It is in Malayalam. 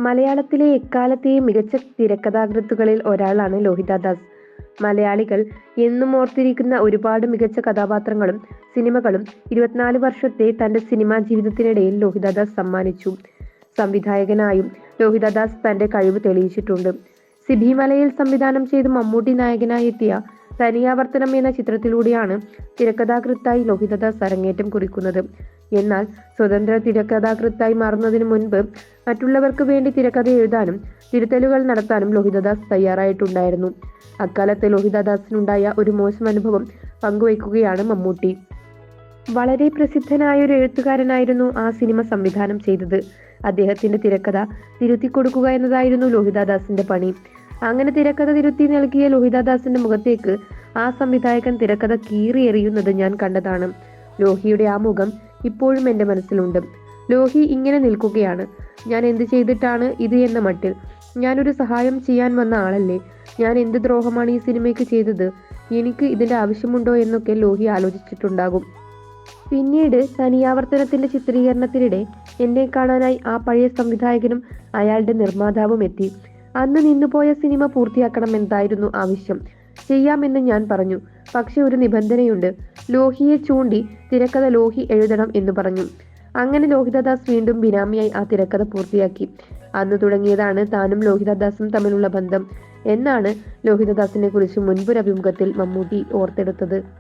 മലയാളത്തിലെ എക്കാലത്തെയും മികച്ച തിരക്കഥാകൃത്തുക്കളിൽ ഒരാളാണ് ലോഹിതദാസ്. മലയാളികൾ എന്നും ഓർത്തിരിക്കുന്ന ഒരുപാട് മികച്ച കഥാപാത്രങ്ങളും സിനിമകളും 24 വർഷത്തെ തന്റെ സിനിമാ ജീവിതത്തിനിടയിൽ ലോഹിതദാസ് സമ്മാനിച്ചു. സംവിധായകനായും ലോഹിതദാസ് തന്റെ കഴിവ് തെളിയിച്ചിട്ടുണ്ട്. സിബി മലയിൽ സംവിധാനം ചെയ്ത് മമ്മൂട്ടി നായകനായി എത്തിയ തനിയാവർത്തനം എന്ന ചിത്രത്തിലൂടെയാണ് തിരക്കഥാകൃത്തായി ലോഹിതദാസ് അരങ്ങേറ്റം കുറിക്കുന്നത്. എന്നാൽ സ്വതന്ത്ര തിരക്കഥാകൃത്തായി മാറുന്നതിന് മുൻപ് മറ്റുള്ളവർക്ക് വേണ്ടി തിരക്കഥ എഴുതാനും തിരുത്തലുകൾ നടത്താനും ലോഹിതദാസ് തയ്യാറായിട്ടുണ്ടായിരുന്നു. അക്കാലത്ത് ലോഹിതദാസിനുണ്ടായ ഒരു മോശം അനുഭവം പങ്കുവയ്ക്കുകയാണ് മമ്മൂട്ടി. വളരെ പ്രസിദ്ധനായ ഒരു എഴുത്തുകാരനായിരുന്നു ആ സിനിമ സംവിധാനം ചെയ്തത്. അദ്ദേഹത്തിന്റെ തിരക്കഥ തിരുത്തി കൊടുക്കുക എന്നതായിരുന്നു ലോഹിതദാസിന്റെ പണി. അങ്ങനെ തിരക്കഥ തിരുത്തി നൽകിയ ലോഹിതദാസിന്റെ മുഖത്തേക്ക് ആ സംവിധായകൻ തിരക്കഥ കീറിയെറിയുന്നത് ഞാൻ കണ്ടതാണ്. ലോഹിയുടെ ആ മുഖം ഇപ്പോഴും എൻ്റെ മനസ്സിലുണ്ട്. ലോഹി ഇങ്ങനെ നിൽക്കുകയാണ്. ഞാൻ എന്ത് ചെയ്തിട്ടാണ് ഇത് എന്ന മട്ടിൽ. ഞാനൊരു സഹായം ചെയ്യാൻ വന്ന ആളല്ലേ. ഞാൻ എന്ത് ദ്രോഹമാണ് ഈ സിനിമയ്ക്ക് ചെയ്തത്. എനിക്ക് ഇതിന്റെ ആവശ്യമുണ്ടോ എന്നൊക്കെ ലോഹി ആലോചിച്ചിട്ടുണ്ടാകും. പിന്നീട് തനിയാവർത്തനത്തിന്റെ ചിത്രീകരണത്തിനിടെ എന്നെ കാണാനായി ആ പഴയ സംവിധായകനും അയാളുടെ നിർമ്മാതാവും എത്തി. അന്ന് നിന്നുപോയ സിനിമ പൂർത്തിയാക്കണമെന്നായിരുന്നു ആവശ്യം. ചെയ്യാമെന്ന് ഞാൻ പറഞ്ഞു. പക്ഷെ ഒരു നിബന്ധനയുണ്ട്. ലോഹിയെ ചൂണ്ടി തിരക്കഥ ലോഹി എഴുതണം എന്ന് പറഞ്ഞു. അങ്ങനെ ലോഹിതദാസ് വീണ്ടും ബിനാമിയായി ആ തിരക്കഥ പൂർത്തിയാക്കി. അന്ന് തുടങ്ങിയതാണ് താനും ലോഹിതദാസും തമ്മിലുള്ള ബന്ധം എന്നാണ് ലോഹിതദാസിനെ കുറിച്ച് മുൻപൊരു അഭിമുഖത്തിൽ മമ്മൂട്ടി ഓർത്തെടുത്തത്.